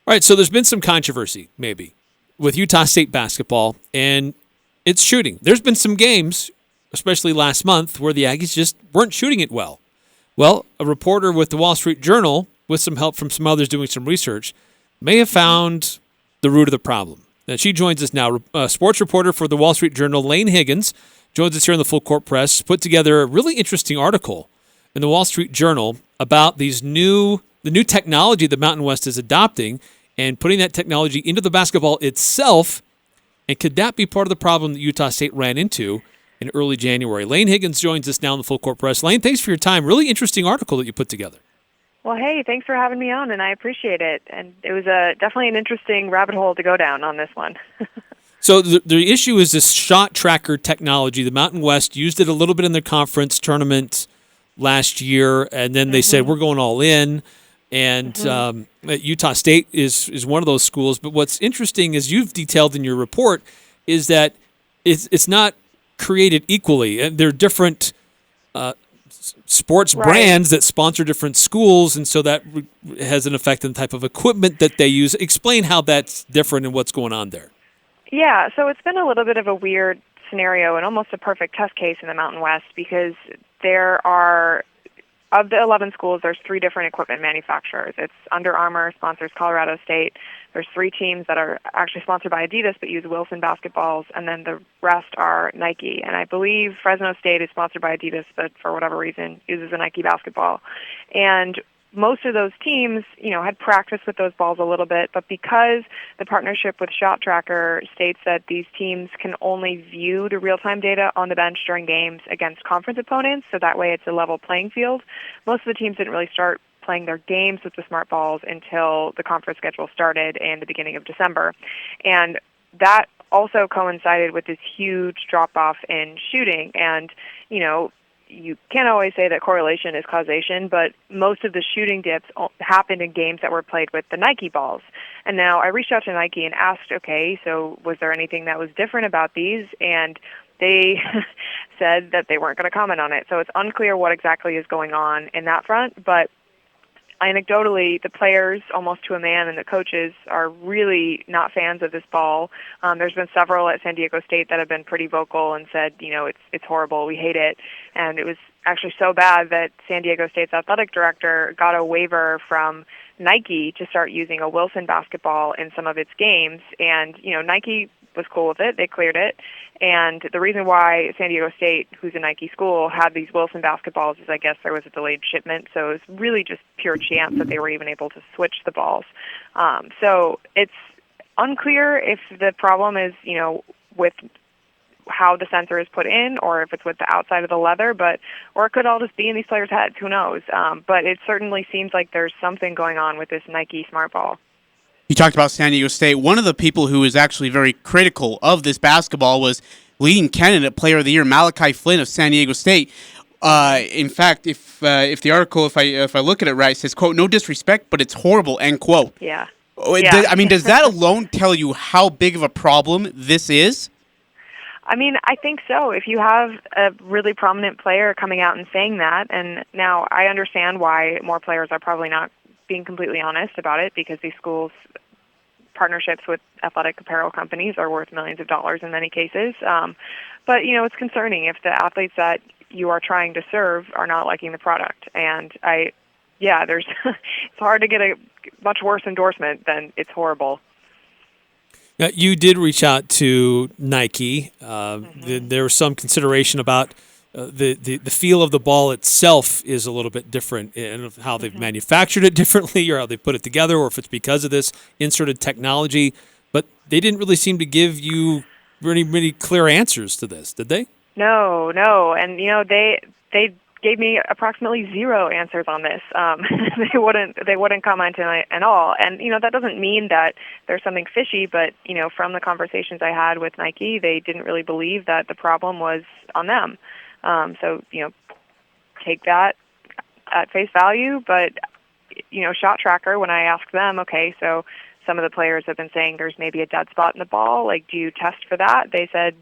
All right, so there's been some controversy, maybe, with Utah State basketball and its shooting. There's been some games, especially last month, where the Aggies just weren't shooting it well. Well, a reporter with the Wall Street Journal, with some help from some others doing some research, may have found the root of the problem. And she joins us now. Sports reporter for the Wall Street Journal, Laine Higgins, joins us here in the Full Court Press, put together a really interesting article in the Wall Street Journal about the new technology the Mountain West is adopting and putting that technology into the basketball itself. And could that be part of the problem that Utah State ran into in early January? Laine Higgins joins us now in the Full Court Press. Laine, thanks for your time. Really interesting article that you put together. Well, hey, thanks for having me on, and I appreciate it. And it was definitely an interesting rabbit hole to go down on this one. So the issue is this shot tracker technology. The Mountain West used it a little bit in their conference tournament last year, and then they said, we're going all in. And Utah State is one of those schools. But what's interesting, as you've detailed in your report, is that it's not created equally. And there are different sports brands that sponsor different schools, and so that has an effect on the type of equipment that they use. Explain how that's different and what's going on there. Yeah, so it's been a little bit of a weird scenario and almost a perfect test case in the Mountain West because there are, of the 11 schools, there's 3 different equipment manufacturers. It's Under Armour sponsors Colorado State. There's 3 teams that are actually sponsored by Adidas but use Wilson basketballs, and then the rest are Nike. And I believe Fresno State is sponsored by Adidas but for whatever reason uses a Nike basketball. And most of those teams, had practiced with those balls a little bit, but because the partnership with Shot Tracker states that these teams can only view the real-time data on the bench during games against conference opponents, so that way it's a level playing field, most of the teams didn't really start playing their games with the smart balls until the conference schedule started in the beginning of December. And that also coincided with this huge drop-off in shooting. And, you can't always say that correlation is causation, but most of the shooting dips happened in games that were played with the Nike balls. And now I reached out to Nike and asked, okay, so was there anything that was different about these? And they said that they weren't going to comment on it. So it's unclear what exactly is going on in that front, but anecdotally, the players, almost to a man, and the coaches are really not fans of this ball. There's been several at San Diego State that have been pretty vocal and said, it's horrible, we hate it. And it was actually so bad that San Diego State's athletic director got a waiver from Nike to start using a Wilson basketball in some of its games. And, Nike was cool with it. They cleared it. And the reason why San Diego State, who's a Nike school, had these Wilson basketballs is I guess there was a delayed shipment. So it was really just pure chance that they were even able to switch the balls. So it's unclear if the problem is, with how the sensor is put in or if it's with the outside of the leather, or it could all just be in these players' heads. Who knows? But it certainly seems like there's something going on with this Nike smart ball. You talked about San Diego State. One of the people who was actually very critical of this basketball was leading candidate Player of the Year Malachi Flynn of San Diego State. In fact, if the article, if I look at it right, it says, quote, "No disrespect, but it's horrible," end quote. Yeah. Does that alone tell you how big of a problem this is? I think so. If you have a really prominent player coming out and saying that, and now I understand why more players are probably not being completely honest about it because these schools' partnerships with athletic apparel companies are worth millions of dollars in many cases. But, it's concerning if the athletes that you are trying to serve are not liking the product. And there's it's hard to get a much worse endorsement than it's horrible. Now, you did reach out to Nike. There was some consideration about the feel of the ball itself is a little bit different in how they've manufactured it differently or how they put it together or if it's because of this inserted technology. But they didn't really seem to give you really clear answers to this, did they? No. And, they gave me approximately 0 answers on this. They wouldn't comment on it at all. And, that doesn't mean that there's something fishy, but, from the conversations I had with Nike, they didn't really believe that the problem was on them. So, take that at face value. But, Shot Tracker, when I asked them, okay, so some of the players have been saying there's maybe a dead spot in the ball. Like, do you test for that? They said,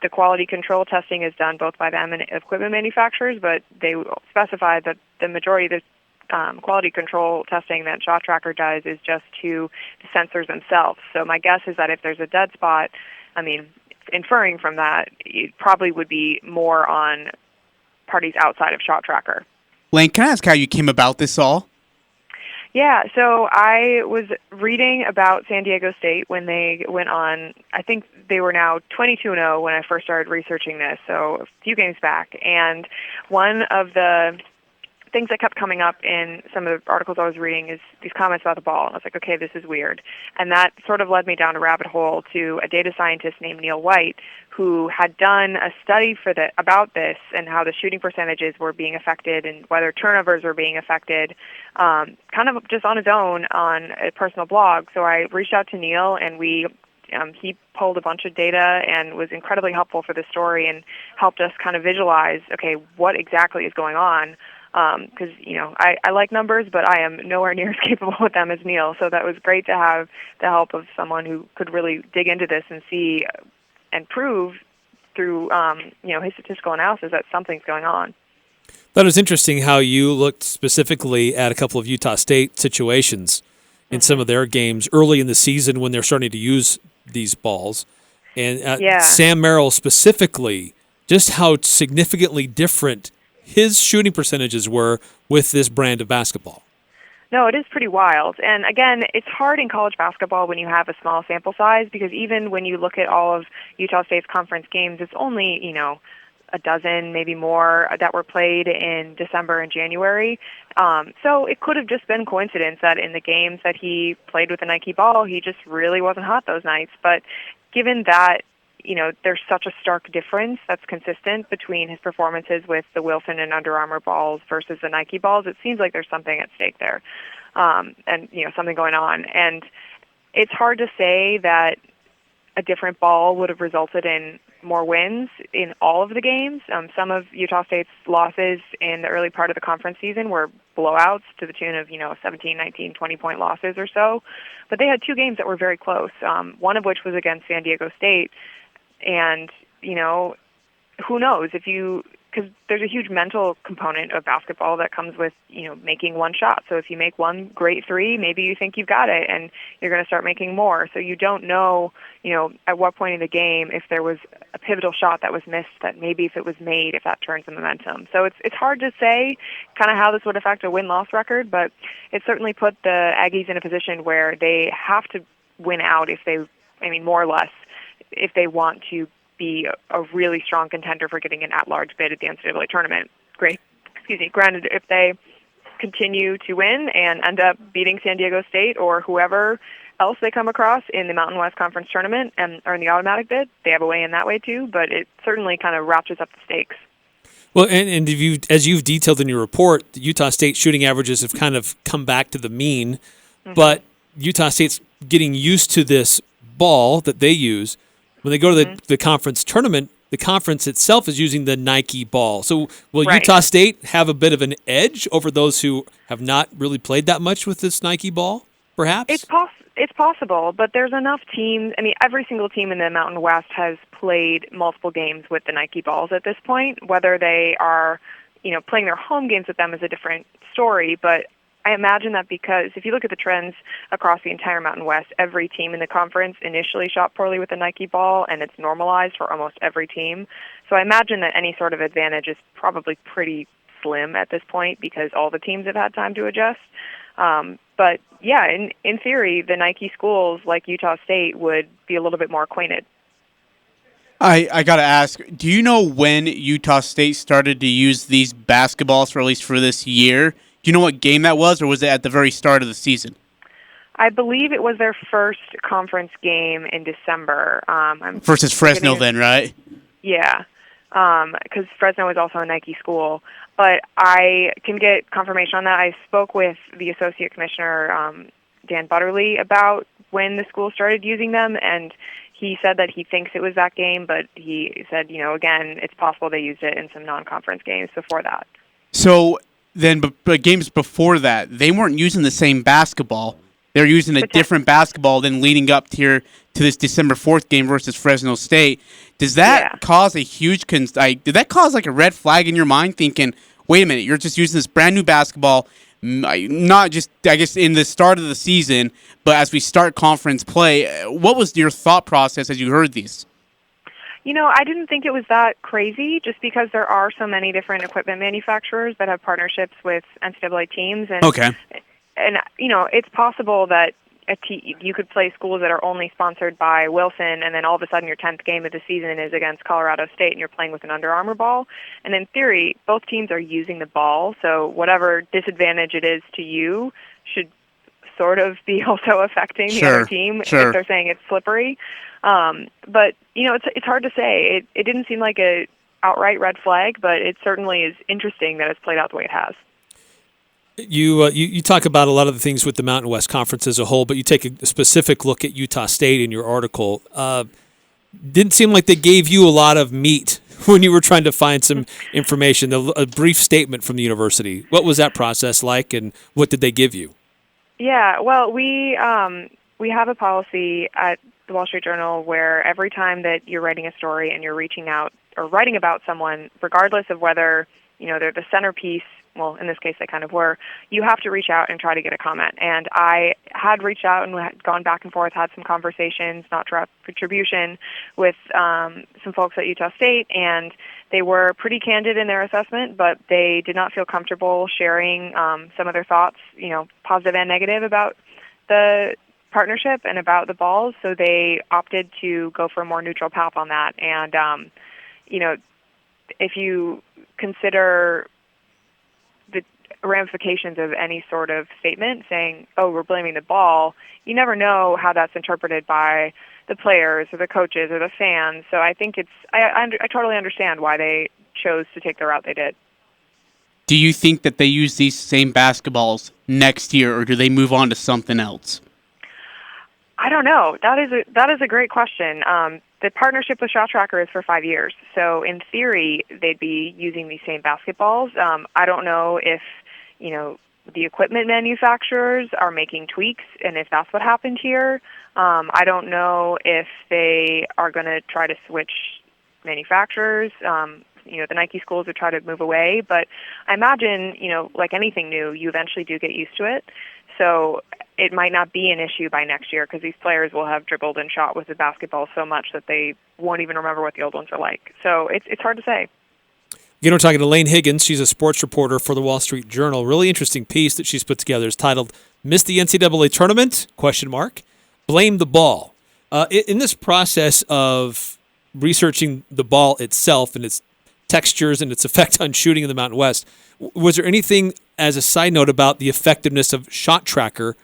the quality control testing is done both by them and equipment manufacturers, but they specified that the majority of the quality control testing that Shot Tracker does is just to the sensors themselves. So my guess is that if there's a dead spot, I mean, inferring from that, it probably would be more on parties outside of Shot Tracker. Laine, can I ask how you came about this all? Yeah, so I was reading about San Diego State when they went on, I think they were now 22-0 when I first started researching this, so a few games back. And one of the things that kept coming up in some of the articles I was reading is these comments about the ball. And I was like, okay, this is weird. And that sort of led me down a rabbit hole to a data scientist named Neil White, who had done a study about this and how the shooting percentages were being affected and whether turnovers were being affected, kind of just on his own on a personal blog. So I reached out to Neil, and he pulled a bunch of data and was incredibly helpful for the story and helped us kind of visualize, okay, what exactly is going on. Because, I like numbers, but I am nowhere near as capable with them as Neil. So that was great to have the help of someone who could really dig into this and see and prove through, his statistical analysis that something's going on. That was interesting how you looked specifically at a couple of Utah State situations in some of their games early in the season when they're starting to use these balls. And Sam Merrill specifically, just how significantly different his shooting percentages were with this brand of basketball. No, it is pretty wild. And again, it's hard in college basketball when you have a small sample size, because even when you look at all of Utah State's conference games, it's only, a dozen, maybe more, that were played in December and January. So it could have just been coincidence that in the games that he played with the Nike ball, he just really wasn't hot those nights. But given that, there's such a stark difference that's consistent between his performances with the Wilson and Under Armour balls versus the Nike balls, it seems like there's something at stake there, and something going on. And it's hard to say that a different ball would have resulted in more wins in all of the games. Some of Utah State's losses in the early part of the conference season were blowouts to the tune of 17, 19, 20-point losses or so. But they had two games that were very close, one of which was against San Diego State. And, who knows because there's a huge mental component of basketball that comes with, making one shot. So if you make one great three, maybe you think you've got it and you're going to start making more. So you don't know, at what point in the game, if there was a pivotal shot that was missed, that maybe if it was made, if that turns the momentum. So it's hard to say kind of how this would affect a win-loss record, but it certainly put the Aggies in a position where they have to win out more or less, if they want to be a really strong contender for getting an at-large bid at the NCAA tournament. Granted, if they continue to win and end up beating San Diego State or whoever else they come across in the Mountain West Conference tournament and are in the automatic bid, they have a way in that way too, but it certainly kind of ratchets up the stakes. Well, and as you've detailed in your report, the Utah State shooting averages have kind of come back to the mean, but Utah State's getting used to this ball that they use. When they go to the conference tournament, the conference itself is using the Nike ball. So will Utah State have a bit of an edge over those who have not really played that much with this Nike ball, perhaps? It's possible, but there's enough teams. Every single team in the Mountain West has played multiple games with the Nike balls at this point. Whether they are, playing their home games with them is a different story, but I imagine that because if you look at the trends across the entire Mountain West, every team in the conference initially shot poorly with the Nike ball, and it's normalized for almost every team. So I imagine that any sort of advantage is probably pretty slim at this point because all the teams have had time to adjust. But yeah, in theory, the Nike schools like Utah State would be a little bit more acquainted. I got to ask, do you know when Utah State started to use these basketballs, or at least for this year? Do you know what game that was, or was it at the very start of the season? I believe it was their first conference game in December. Versus Fresno then, right? Yeah, because Fresno is also a Nike school. But I can get confirmation on that. I spoke with the Associate Commissioner, Dan Butterly, about when the school started using them, and he said that he thinks it was that game, but he said, again, it's possible they used it in some non-conference games before that. So then, but games before that, they weren't using the same basketball. They're using a different basketball than leading up to this December 4th game versus Fresno State. Does that cause a huge did that cause like a red flag in your mind, thinking, wait a minute, you're just using this brand new basketball, not just, I guess, in the start of the season, but as we start conference play. What was your thought process as you heard these? I didn't think it was that crazy just because there are so many different equipment manufacturers that have partnerships with NCAA teams. And, Okay. And it's possible that you could play schools that are only sponsored by Wilson, and then all of a sudden your 10th game of the season is against Colorado State and you're playing with an Under Armour ball. And in theory, both teams are using the ball, so whatever disadvantage it is to you should sort of be also affecting the other team if they're saying it's slippery. But it's hard to say. It didn't seem like a outright red flag, but it certainly is interesting that it's played out the way it has. You talk about a lot of the things with the Mountain West Conference as a whole, but you take a specific look at Utah State in your article. Didn't seem like they gave you a lot of meat when you were trying to find some information, a brief statement from the university. What was that process like, and what did they give you? Yeah, well, we have a policy at the Wall Street Journal where every time that you're writing a story and you're reaching out or writing about someone, regardless of whether they're the centerpiece, well, in this case they kind of were, you have to reach out and try to get a comment. And I had reached out and had gone back and forth, had some conversations, not for attribution, with some folks at Utah State, and they were pretty candid in their assessment, but they did not feel comfortable sharing some of their thoughts, positive and negative, about the partnership and about the balls, so they opted to go for a more neutral path on that. And, if you consider the ramifications of any sort of statement saying, oh, we're blaming the ball, you never know how that's interpreted by the players or the coaches or the fans. So I think I totally understand why they chose to take the route they did. Do you think that they use these same basketballs next year, or do they move on to something else? I don't know. That is a great question. The partnership with Shot Tracker is for 5 years, so in theory they'd be using these same basketballs. I don't know if the equipment manufacturers are making tweaks, and if that's what happened here. I don't know if they are going to try to switch manufacturers. The Nike schools would try to move away, but I imagine, like anything new, you eventually do get used to it. So it might not be an issue by next year because these players will have dribbled and shot with the basketball so much that they won't even remember what the old ones are like. So it's hard to say. We're talking to Laine Higgins. She's a sports reporter for the Wall Street Journal. Really interesting piece that she's put together. It's titled "Missed the NCAA Tournament? Blame the ball." In this process of researching the ball itself and its textures and its effect on shooting in the Mountain West, was there anything as a side note about the effectiveness of Shot Tracker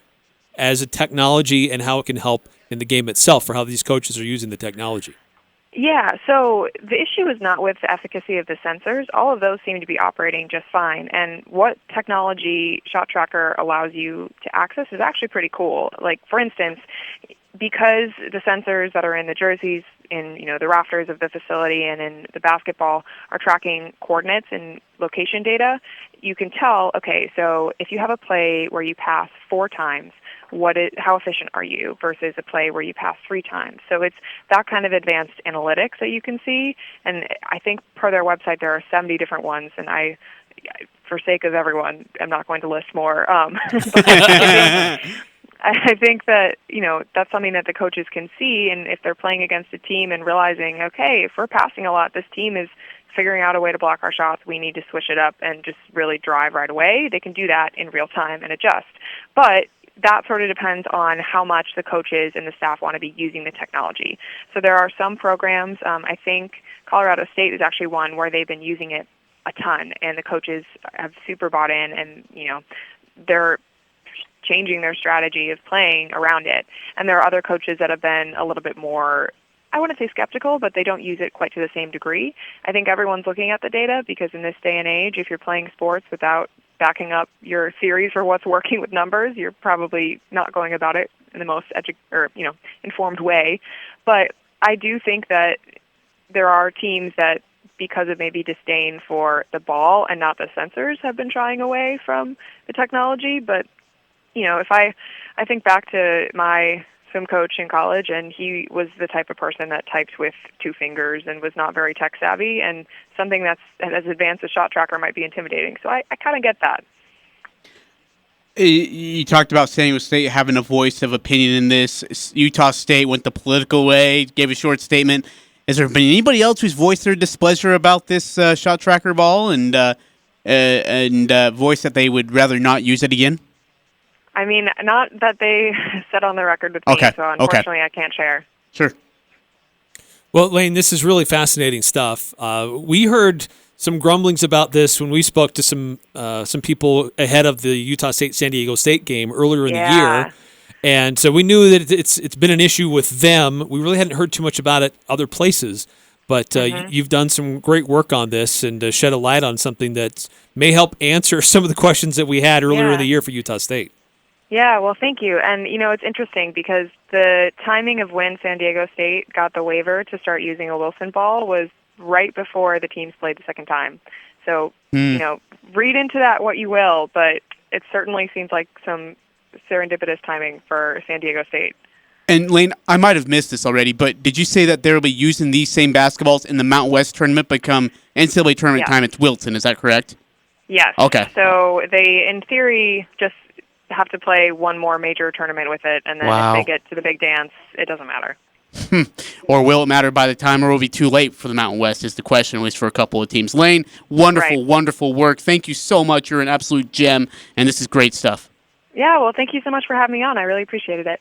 as a technology and how it can help in the game itself, or how these coaches are using the technology? Yeah, so the issue is not with the efficacy of the sensors. All of those seem to be operating just fine. And what technology Shot Tracker allows you to access is actually pretty cool. Like, for instance, because the sensors that are in the jerseys, in the rafters of the facility and in the basketball are tracking coordinates and location data, you can tell, okay, so if you have a play where you pass 4 times, how efficient are you versus a play where you pass 3 times? So it's that kind of advanced analytics that you can see. And I think per their website there are 70 different ones, and for sake of everyone, I'm not going to list more. I think that, that's something that the coaches can see, and if they're playing against a team and realizing, okay, if we're passing a lot, this team is figuring out a way to block our shots, we need to switch it up and just really drive right away. They can do that in real time and adjust. But that sort of depends on how much the coaches and the staff want to be using the technology. So there are some programs, I think Colorado State is actually one where they've been using it a ton, and the coaches have super bought in, and, they're changing their strategy of playing around it. And there are other coaches that have been a little bit more, I wouldn't say skeptical, but they don't use it quite to the same degree. I think everyone's looking at the data because in this day and age, if you're playing sports without backing up your theories for what's working with numbers, you're probably not going about it in the most informed way. But I do think that there are teams that, because of maybe disdain for the ball and not the sensors, have been shying away from the technology. But if I think back to my swim coach in college, and he was the type of person that typed with 2 fingers and was not very tech savvy, and something that's as advanced as Shot Tracker might be intimidating. So I kind of get that. You talked about San Diego State having a voice of opinion in this. Utah State went the political way, gave a short statement. Has there been anybody else who's voiced their displeasure about this shot tracker ball and voiced that they would rather not use it again? I mean, not that they said on the record with me, so unfortunately I can't share. Sure. Well, Laine, this is really fascinating stuff. We heard some grumblings about this when we spoke to some people ahead of the Utah State-San Diego State game earlier in the year. And so we knew that it's been an issue with them. We really hadn't heard too much about it other places. But you've done some great work on this and shed a light on something that may help answer some of the questions that we had earlier in the year for Utah State. Yeah, well, thank you. And, it's interesting because the timing of when San Diego State got the waiver to start using a Wilson ball was right before the teams played the second time. So, read into that what you will, but it certainly seems like some serendipitous timing for San Diego State. And, Laine, I might have missed this already, but did you say that they'll be using these same basketballs in the Mountain West tournament, become NCAA tournament time at Wilton? Is that correct? Yes. Okay. So they, in theory, just have to play one more major tournament with it, and then if they get to the big dance, it doesn't matter. Or will it matter by the time, or will it be too late for the Mountain West is the question, at least for a couple of teams. Laine, wonderful work. Thank you so much. You're an absolute gem, and this is great stuff. Yeah, well, thank you so much for having me on. I really appreciated it.